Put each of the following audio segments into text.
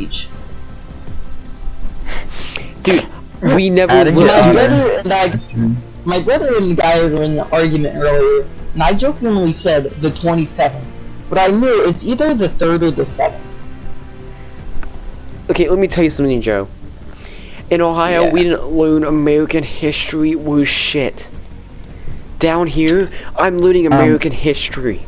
teach. Dude, we never My brother and the guy were in an argument earlier, and I jokingly said the 27th, but I knew it's either the 3rd or the 7th. Okay, let me tell you something, Joe. In Ohio, we didn't learn American history was shit. Down here, I'm learning American history.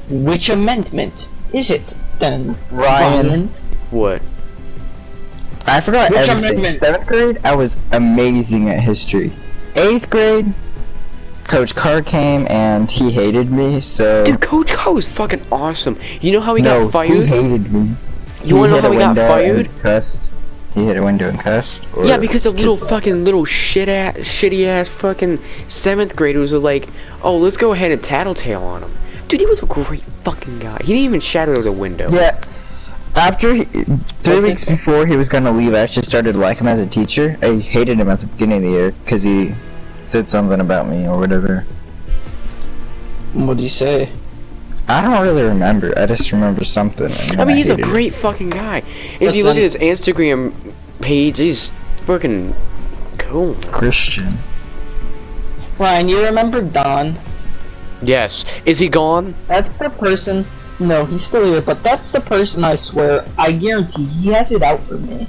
Which amendment is it, then, Ryan? What? I forgot Which everything. amendment? 7th grade, I was amazing at history. 8th grade, Coach Carr came and he hated me, so... Dude, Coach Carr was fucking awesome. You know how he no, got fired? he hated me. You wanna know how he got fired? He hit a window and cussed? Or Yeah, because the little shitty ass fucking 7th graders were like, oh, let's go ahead and tattletale on him. Dude, he was a great fucking guy. He didn't even shatter the window. Yeah. After 3 weeks before he was gonna leave, I actually started to like him as a teacher. I hated him at the beginning of the year because he said something about me or whatever. What did he say? I don't really remember. I just remember something. I mean, he's a great fucking guy. If you look at his Instagram page, he's fucking cool. Christian. Ryan, you remember Don? Yes. Is he gone? That's the person. No, he's still here, but that's the person, I swear. I guarantee he has it out for me.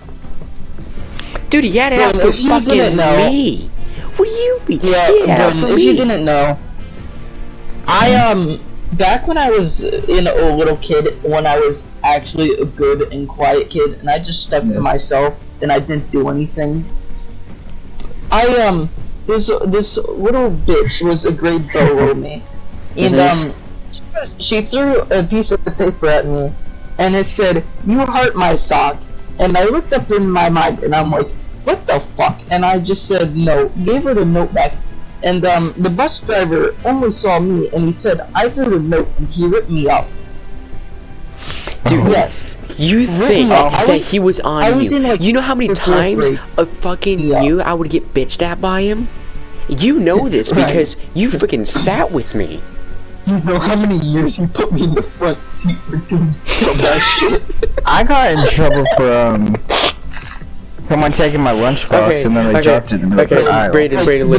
Dude, he had it out for fucking me. What do you mean? Yeah, if you didn't know, back when I was a little kid, when I was actually a good and quiet kid, and I just stuck to myself, and I didn't do anything. This little bitch was a grade below me, and she threw a piece of paper at me, and it said, "You hurt my sock." And I looked up in my mind, and I'm like, what the fuck? And I just said no, gave her the note back. And the bus driver only saw me, and he said, I threw the note, and he ripped me up. Dude, yes. You think that he was on you? Like, you know how many times a fucking year I would get bitched at by him? You know this because you freaking sat with me. You know how many years he put me in the front seat for doing so bad shit? I got in trouble for someone taking my lunchbox and then they dropped it in the middle of the aisle. Brayden,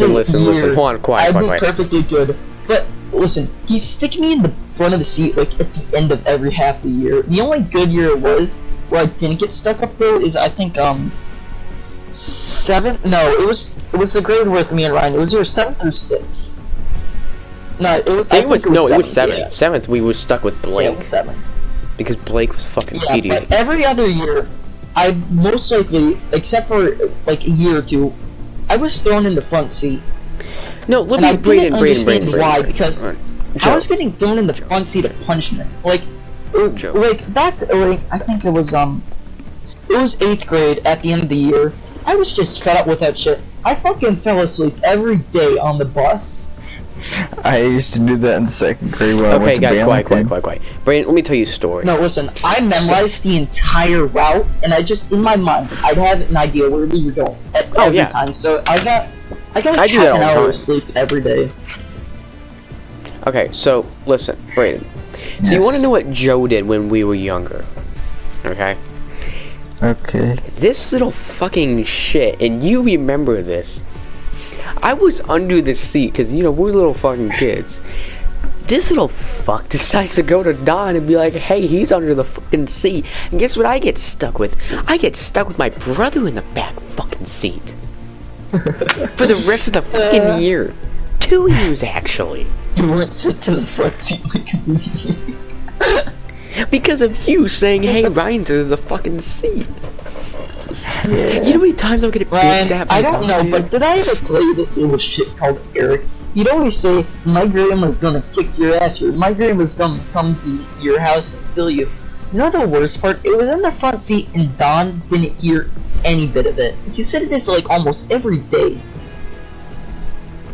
listen. Hold on, quiet. I did perfectly good, but listen, he's sticking me in the front of the seat like at the end of every half the year. The only good year it was where I didn't get stuck up there is I think 7th. No, it was the grade with me and Ryan. It was either 7th or 6th. No, it was. It was 7th. Yeah. 7th, we were stuck with Blake. Yeah, it was 7th. Because Blake was fucking idiot. But every other year, I most likely, except for like a year or two, I was thrown in the front seat. No, let me Brayden. Why? Because I was getting thrown in the front seat of punishment. Like back, I think it was 8th grade at the end of the year. I was just fed up with that shit. I fucking fell asleep every day on the bus. I used to do that in 2nd grade when I went to guys, quiet. Brayden, let me tell you a story. No, listen, I memorized the entire route, and I just, in my mind, I'd have an idea where we were going every time. So I got like half an hour of sleep every day. Okay, so listen, Brayden. So you want to know what Joe did when we were younger? Okay. Okay. This little fucking shit, and you remember this. I was under the seat, because, you know, we're little fucking kids. This little fuck decides to go to Don and be like, hey, he's under the fucking seat. And guess what I get stuck with? I get stuck with my brother in the back fucking seat. For the rest of the fucking year. 2 years, actually. You weren't sent to the front seat like me. Because of you saying, hey, Ryan, to the fucking seat. You know how many times I'm getting bitched at by I don't know, but did I ever tell you this little shit called Eric? You'd always say, my grandma's gonna kick your ass, or my grandma's gonna come to your house and kill you. You know the worst part? It was in the front seat and Don didn't hear any bit of it. He said this like almost every day.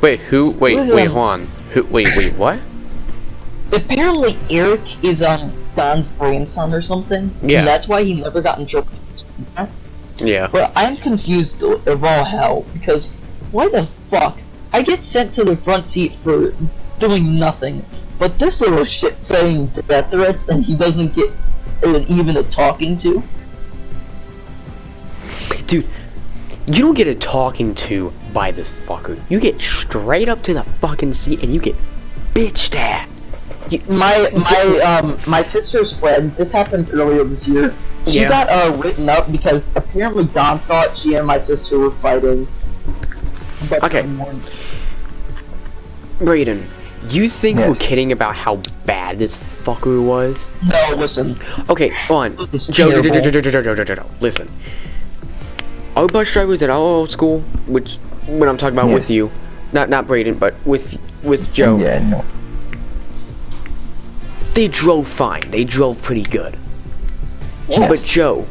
Wait, who? Wait, hold on. Who? Wait, what? Apparently Eric is Don's grandson or something. Yeah. And that's why he never got in trouble. Yeah. But I'm confused of all hell, because why the fuck? I get sent to the front seat for doing nothing. But this little shit saying death threats and he doesn't get even a talking to. Dude, you don't get a talking to by this fucker. You get straight up to the fucking seat and you get bitched at. My sister's friend, this happened earlier this year. She got written up because apparently Don thought she and my sister were fighting. But okay. Brayden, you think we're kidding about how bad this fucker was? No, listen. Okay, on. Joe, listen. Our bus drivers at our old school, which when I'm talking about with you, not Brayden, but with Joe. Yeah, no. They drove fine. They drove pretty good. Yes. But Joe,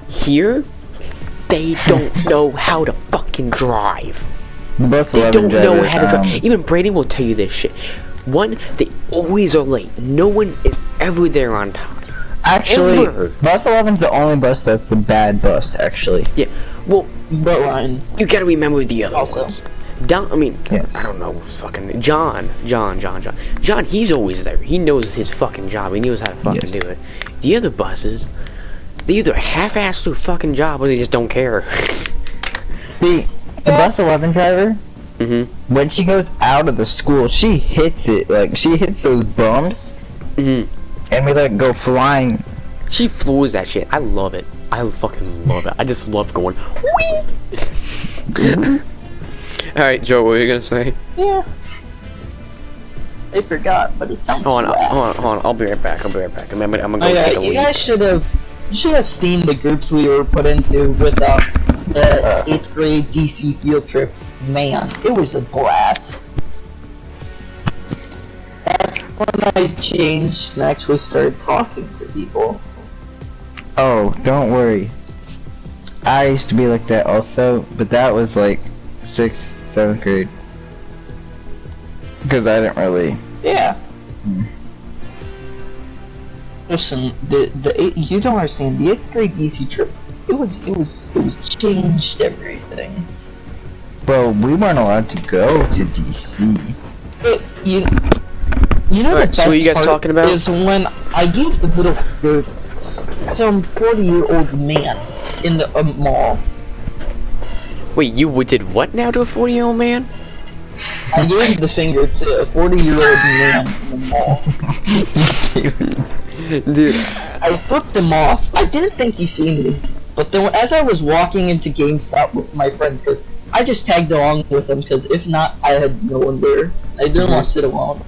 here, they don't know how to fucking drive. They don't know how to drive. Even Brayden will tell you this shit. One, they always are late. No one is ever there on time. Actually, bus 11's the only bus that's the bad bus, actually. Yeah, well, but Ryan, you gotta remember the other ones. Don, I mean, yes. I don't know, fucking John, he's always there. He knows his fucking job. He knows how to fucking do it. The other buses, they either half-ass their fucking job or they just don't care. See, the bus 11 driver, when she goes out of the school, she hits it. Like, she hits those bumps, and we let it go flying. She floors that shit. I love it. I fucking love it. I just love going, whee! Alright, Joe, what were you gonna say? Yeah. I forgot, but it sounds Hold on, I'll be right back. Remember, I'm gonna go take a leak. You guys should have seen the groups we were put into with the 8th grade DC field trip. Man, it was a blast. That's when I changed and actually started talking to people. Oh, don't worry. I used to be like that also, but that was like 6th, 7th grade. Because I didn't really. Yeah. Listen, you don't understand. The 8th grade DC trip, it was changed everything. Well, we weren't allowed to go to DC. But you know the best so what you guys part talking about? is when I gave the little some 40-year-old man in the mall. Wait, you did what now to a 40-year-old man? I gave the finger to a 40-year-old man in the mall. Dude, I flipped him off. I didn't think he seen me, but then as I was walking into GameStop with my friends, because I just tagged along with them, because if not, I had no one there. I didn't want to sit alone.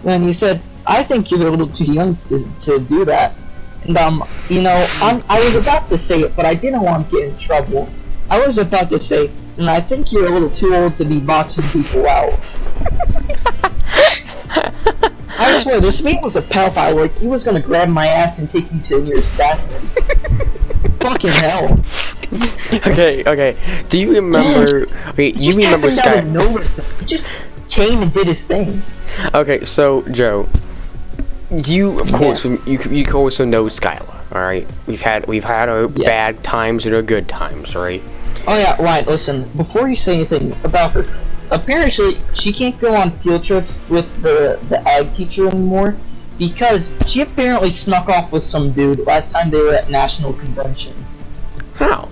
And he said, "I think you're a little too young to do that." And you know, I was about to say it, but I didn't want to get in trouble. I was about to say, and I think you're a little too old to be boxing people out. I swear, this man was a pedophile. Like, he was gonna grab my ass and take me to the nearest bathroom. Fucking hell. Okay. Do you remember? Okay, you remember Sky? He just came and did his thing. Okay, so Joe, you of course you also know Skylar. All right, we've had our bad times and our good times, right? Oh yeah, Ryan, listen, before you say anything about her, apparently she can't go on field trips with the ag teacher anymore because she apparently snuck off with some dude last time they were at national convention. How?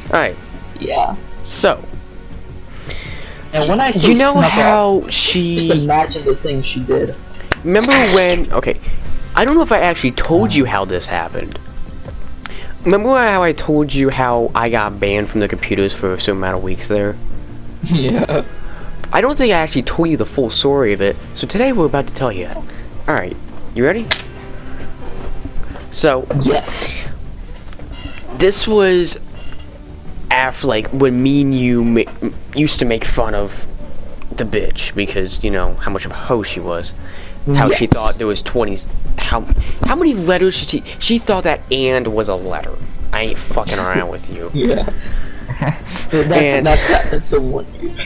Alright. Yeah. So. And when I say you know how off, she... just imagine the things she did. Remember when... Okay. I don't know if I actually told you how this happened. Remember how I told you how I got banned from the computers for a certain amount of weeks there? Yeah. I don't think I actually told you the full story of it, so today we're about to tell you. Alright, you ready? So, yeah. This was after, like, when me and you used to make fun of the bitch, because, you know, how much of a hoe she was. How she thought there was 20... How many letters she thought that "and" was a letter. I ain't fucking around with you. Yeah. That's the one reason.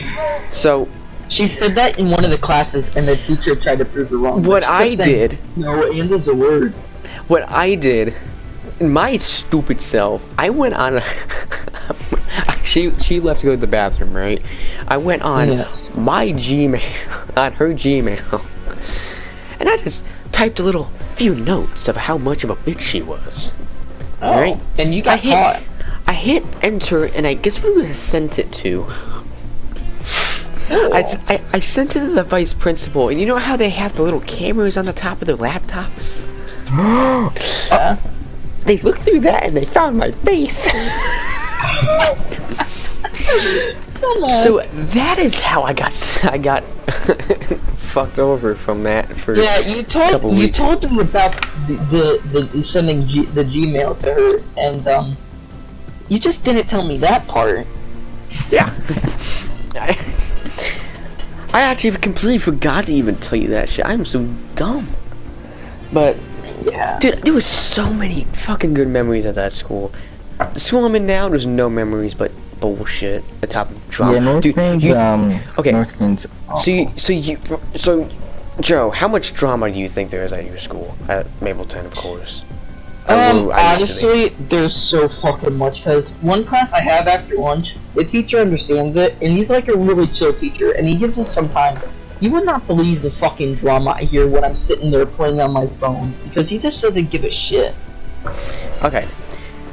So she said that in one of the classes, and the teacher tried to prove her wrong. What I did. No, "and" is a word. What I did, my stupid self, I went on. She left to go to the bathroom, right? I went on my Gmail, on her Gmail. and I just typed a little few notes of how much of a bitch she was. Oh, Alright? and you got caught. I hit enter, and I guess who I sent it to? Oh. I sent it to the vice principal, and you know how they have the little cameras on the top of their laptops? They looked through that and they found my face. So that is how I got fucked over from that for you told them about the sending the Gmail to her, and you just didn't tell me that part. Yeah. I actually completely forgot to even tell you that shit. I'm so dumb. But yeah, dude, there was so many fucking good memories at that school. The school I'm in now, there's no memories but bullshit. The top of drama. Yeah, North Green's, okay. North Green's awful. So, Joe, how much drama do you think there is at your school? At Mapleton, of course. Honestly, there's so fucking much, because one class I have after lunch, the teacher understands it, and he's like a really chill teacher, and he gives us some time. You would not believe the fucking drama I hear when I'm sitting there playing on my phone, because he just doesn't give a shit. Okay,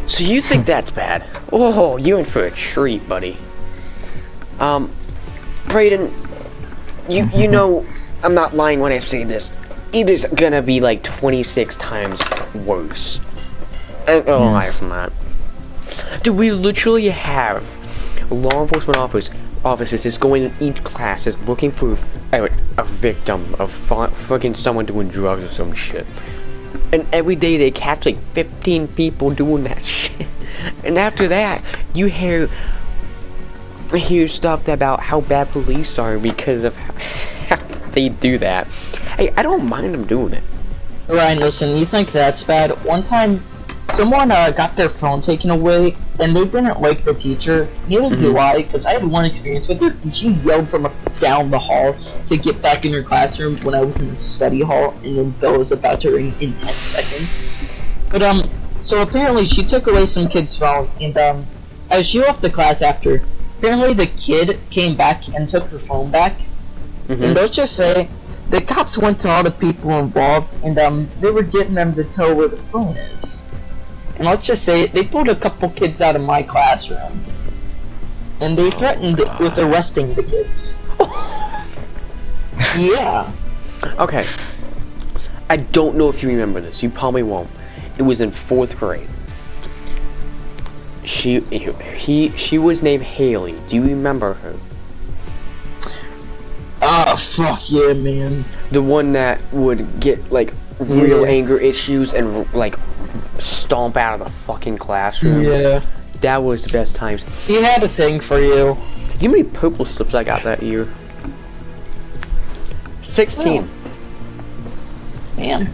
so you think that's bad? Oh, you're in for a treat, buddy. Brayden, you know, I'm not lying when I say this. It is gonna be like 26 times worse. I don't lie from that. Dude, we literally have law enforcement officers just going in each class just looking for a victim of fucking someone doing drugs or some shit. And every day they catch like 15 people doing that shit. And after that, you hear stuff about how bad police are because of how they do that. Hey, I don't mind them doing it. Ryan, listen, you think that's bad? One time, someone got their phone taken away, and they didn't like the teacher. Neither do I, because I had one experience with her, and she yelled from down the hall to get back in her classroom when I was in the study hall, and then bell was about to ring in 10 seconds. But, so apparently she took away some kid's phone, and, as she left the class after, apparently the kid came back and took her phone back, and let's just say, the cops went to all the people involved, and they were getting them to tell where the phone is. And let's just say, they pulled a couple kids out of my classroom, and they threatened with arresting the kids. Yeah. Okay. I don't know if you remember this. You probably won't. It was in 4th grade. She was named Haley. Do you remember her? Ah, fuck yeah, man. The one that would get, like, real anger issues and, like, stomp out of the fucking classroom. Yeah. That was the best times. He had a thing for you. Do you know how many purple slips I got that year? 16. Oh. Man.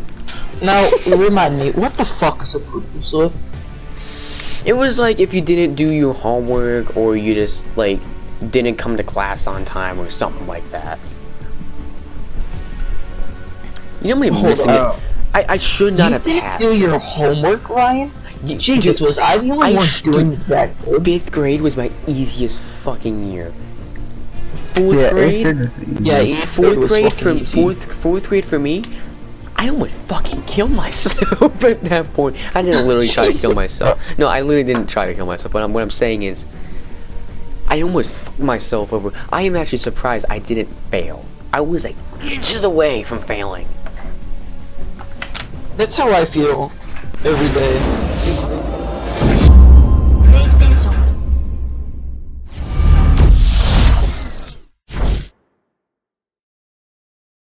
Now, remind me, what the fuck is a purple slip? It was like if you didn't do your homework or you just, like, didn't come to class on time or something like that. You know how many missing it? I should not have passed. You didn't do your homework, Ryan? Jesus, was I the only one doing that? 5th grade was my easiest fucking year. 4th grade? Yeah, 4th grade fourth grade for me, I almost fucking killed myself at that point. I didn't literally try to kill myself. No, I literally didn't try to kill myself. But what I'm saying is, I almost fucked myself over. I am actually surprised I didn't fail. I was like inches away from failing. That's how I feel every day.